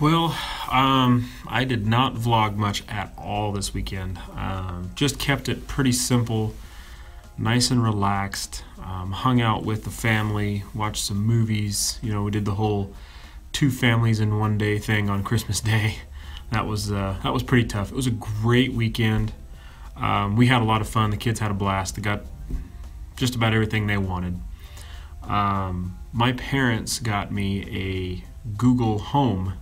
Well, I did not vlog much at all this weekend. Just kept it pretty simple, nice and relaxed. Hung out with the family, watched some movies. You know, we did the whole 2 families in 1 day thing on Christmas Day. That was pretty tough. It was a great weekend. We had a lot of fun. The kids had a blast. They got just about everything they wanted. My parents got me a Google Home.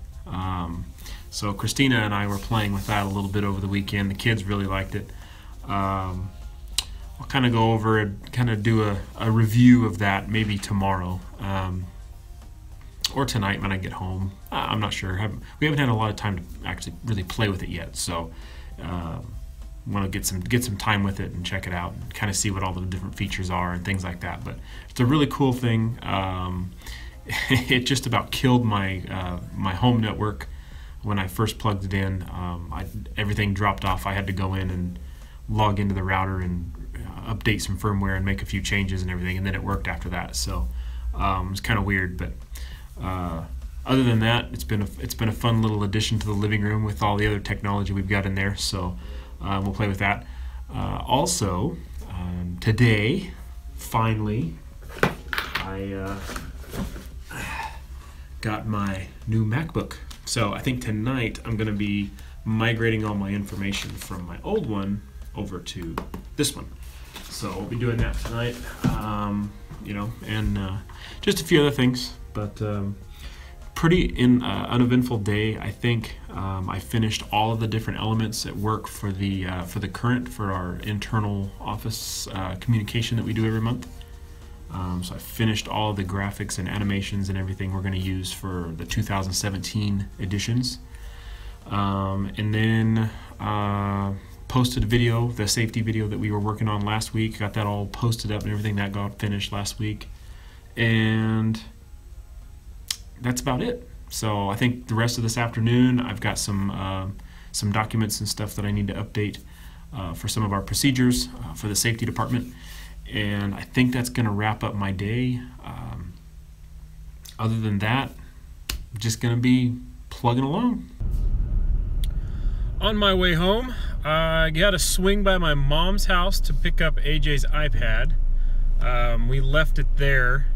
So Christina and I were playing with that a little bit over the weekend. The kids really liked it. I'll kind of go over and kind of do a review of that maybe tomorrow or tonight when I get home. I'm not sure. We haven't had a lot of time to actually really play with it yet, so want to get some time with it and check it out and kind of see what all the different features are and things like that. But it's a really cool thing. It just about killed my my home network when I first plugged it in. Everything dropped off. I had to go in and log into the router and update some firmware and make a few changes and everything, and then it worked after that. So it's kind of weird, but other than that, it's been a fun little addition to the living room with all the other technology we've got in there. So we'll play with that. Also, today, finally, I got my new MacBook. So I think tonight I'm going to be migrating all my information from my old one over to this one. So we'll be doing that tonight, you know, and just a few other things, but pretty uneventful day. I think I finished all of the different elements at work for the current for our internal office communication that we do every month. So I finished all of the graphics and animations and everything we're going to use for the 2017 editions, and then posted a video, the safety video that we were working on last week. Got that all posted up and everything. That got finished last week, and that's about it. So I think the rest of this afternoon I've got some documents and stuff that I need to update for some of our procedures for the safety department. And I think that's going to wrap up my day. Other than that, I'm just going to be plugging along. On my way home, I got to swing by my mom's house to pick up AJ's iPad. We left it there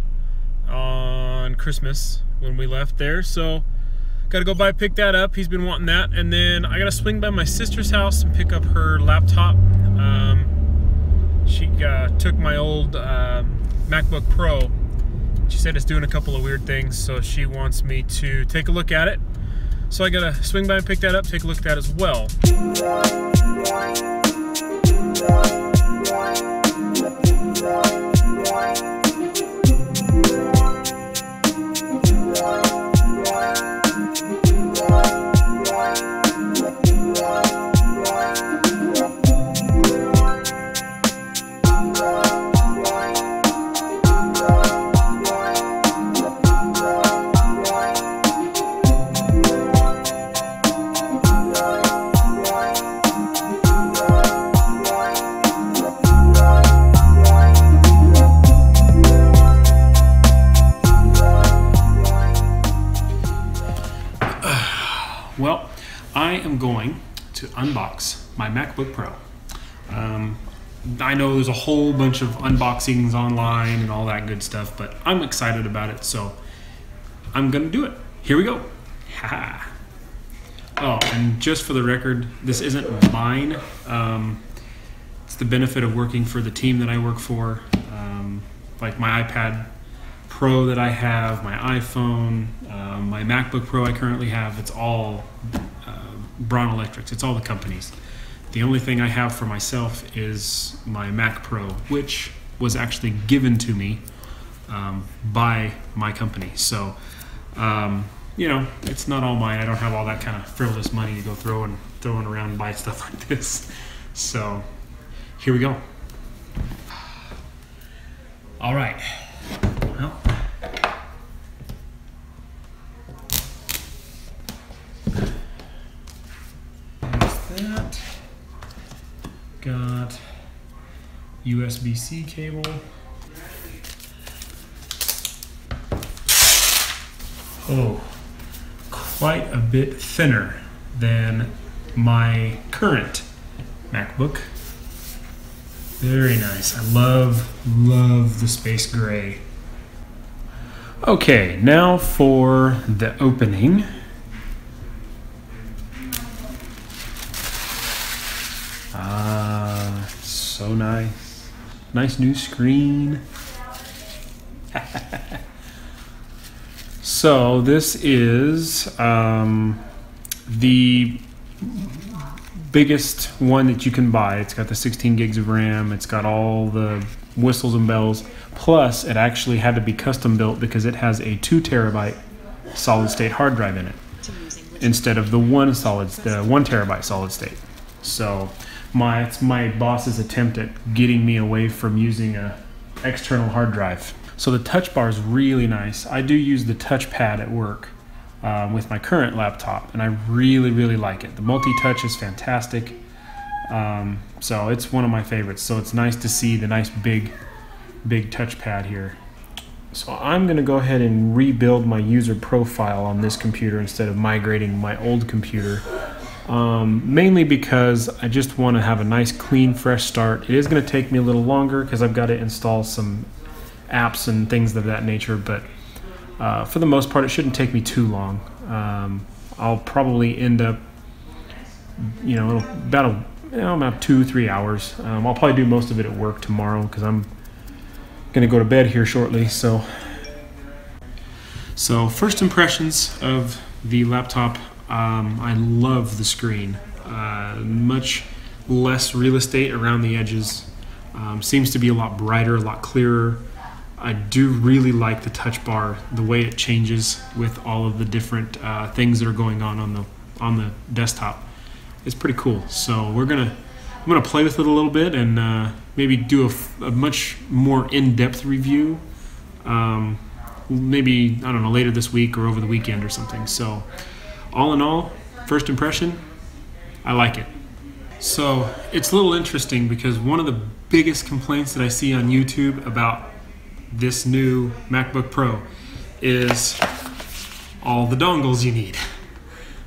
on Christmas when we left there, so got to go by pick that up. He's been wanting that. And then I got to swing by my sister's house and pick up her laptop. She took my old MacBook Pro. She said it's doing a couple of weird things, so she wants me to take a look at it. So I gotta swing by and pick that up, take a look at that as well. Well, I am going to unbox my MacBook Pro. I know there's a whole bunch of unboxings online and all that good stuff, but I'm excited about it, so I'm gonna do it. Here we go. Ha! Oh, and just for the record, this isn't mine. It's the benefit of working for the team that I work for. Like my iPad Pro that I have, my iPhone, my MacBook Pro I currently have, it's all Braun Electrics. It's all the companies. The only thing I have for myself is my Mac Pro, which was actually given to me by my company. So, you know, it's not all mine. I don't have all that kind of frivolous money to go throwing around and buy stuff like this. So, here we go. All right. Well, that. Got USB-C cable. Oh, quite a bit thinner than my current MacBook. Very nice. I love the space gray. Okay, now for the opening. So nice. Nice new screen. So this is the biggest one that you can buy. It's got the 16 gigs of RAM. It's got all the whistles and bells. Plus, it actually had to be custom built because it has a 2 terabyte solid state hard drive in it instead of the 1 terabyte solid state. So it's my boss's attempt at getting me away from using a external hard drive. So the touch bar is really nice. I do use the touchpad at work with my current laptop, and I really like it. The multi-touch is fantastic. So it's one of my favorites. So it's nice to see the nice big touchpad here. So I'm going to go ahead and rebuild my user profile on this computer instead of migrating my old computer. Mainly because I just want to have a nice clean fresh start. It is going to take me a little longer because I've got to install some apps and things of that nature, but for the most part it shouldn't take me too long. I'll probably end up about 2-3 hours. I'll probably do most of it at work tomorrow because I'm gonna go to bed here shortly. So first impressions of the laptop. I love the screen. Much less real estate around the edges. Seems to be a lot brighter, a lot clearer. I do really like the touch bar, the way it changes with all of the different things that are going on the desktop. It's pretty cool. So I'm gonna play with it a little bit and maybe do a much more in-depth review. Maybe, I don't know, later this week or over the weekend or something. So all in all, first impression, I like it. So it's a little interesting because one of the biggest complaints that I see on YouTube about this new MacBook Pro is all the dongles you need,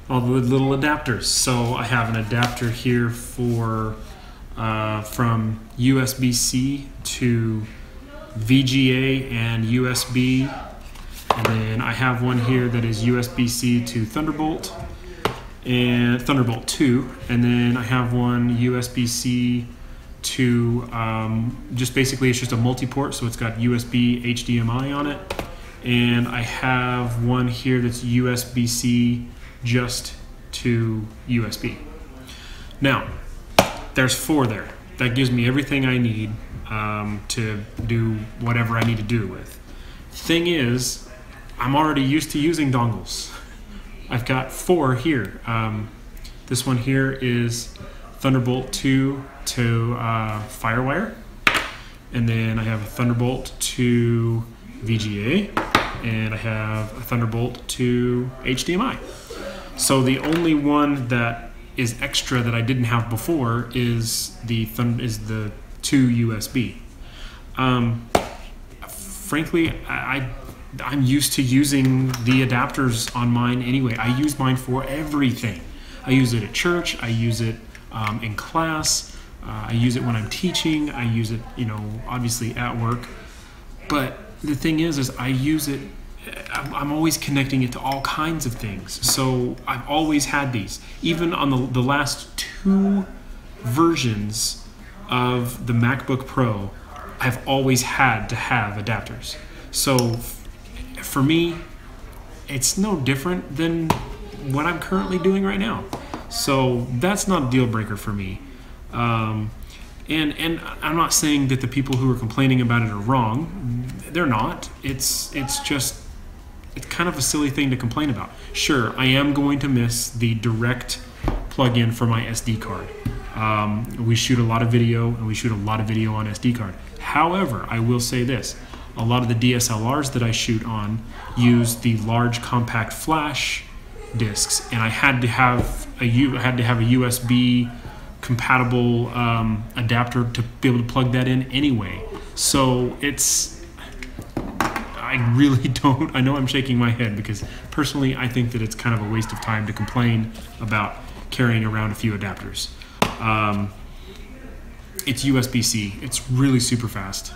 all the little adapters. So I have an adapter here for from USB-C to VGA and USB, and then I have one here that is USB-C to Thunderbolt and Thunderbolt 2, and then I have one USB-C to just basically it's just a multi-port, so it's got USB HDMI on it, and I have one here that's USB-C just to USB. Now there's 4 there. That gives me everything I need to do whatever I need to do with. Thing is, I'm already used to using dongles. I've got 4 here. This one here is Thunderbolt 2 to Firewire, and then I have a Thunderbolt to VGA, and I have a Thunderbolt to HDMI. So the only one that is extra that I didn't have before is the 2 USB. Frankly, I'm used to using the adapters on mine anyway. I use mine for everything. I use it at church. I use it in class. I use it when I'm teaching. I use it, obviously at work. But the thing is I use it. I'm always connecting it to all kinds of things. So I've always had these. Even on the last 2 versions of the MacBook Pro, I've always had to have adapters. So for me, it's no different than what I'm currently doing right now. So that's not a deal breaker for me. And I'm not saying that the people who are complaining about it are wrong. They're not. It's kind of a silly thing to complain about. Sure, I am going to miss the direct plug-in for my SD card. We shoot a lot of video, and we shoot a lot of video on SD card. However, I will say this. A lot of the DSLRs that I shoot on use the large compact flash discs, and I had to have a USB compatible adapter to be able to plug that in anyway. So I really don't, I know I'm shaking my head because personally I think that it's kind of a waste of time to complain about carrying around a few adapters. It's USB-C, it's really super fast.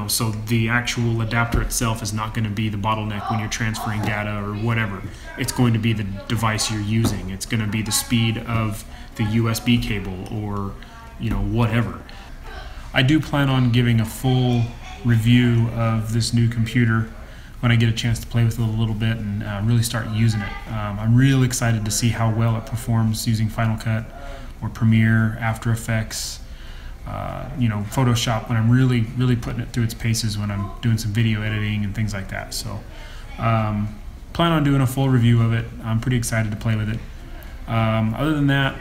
So the actual adapter itself is not going to be the bottleneck when you're transferring data or whatever. It's going to be the device you're using. It's going to be the speed of the USB cable or whatever. I do plan on giving a full review of this new computer when I get a chance to play with it a little bit and really start using it. I'm real excited to see how well it performs using Final Cut or Premiere, After Effects, Photoshop, when I'm really putting it through its paces when I'm doing some video editing and things like that. So plan on doing a full review of it. I'm pretty excited to play with it. Other than that,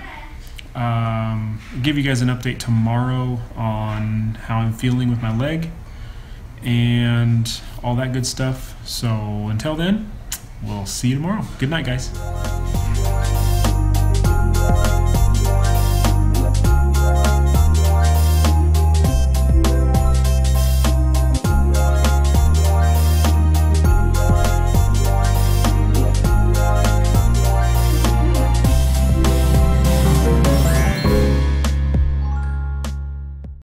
I'll give you guys an update tomorrow on how I'm feeling with my leg and all that good stuff. So until then, we'll see you tomorrow. Good night, guys.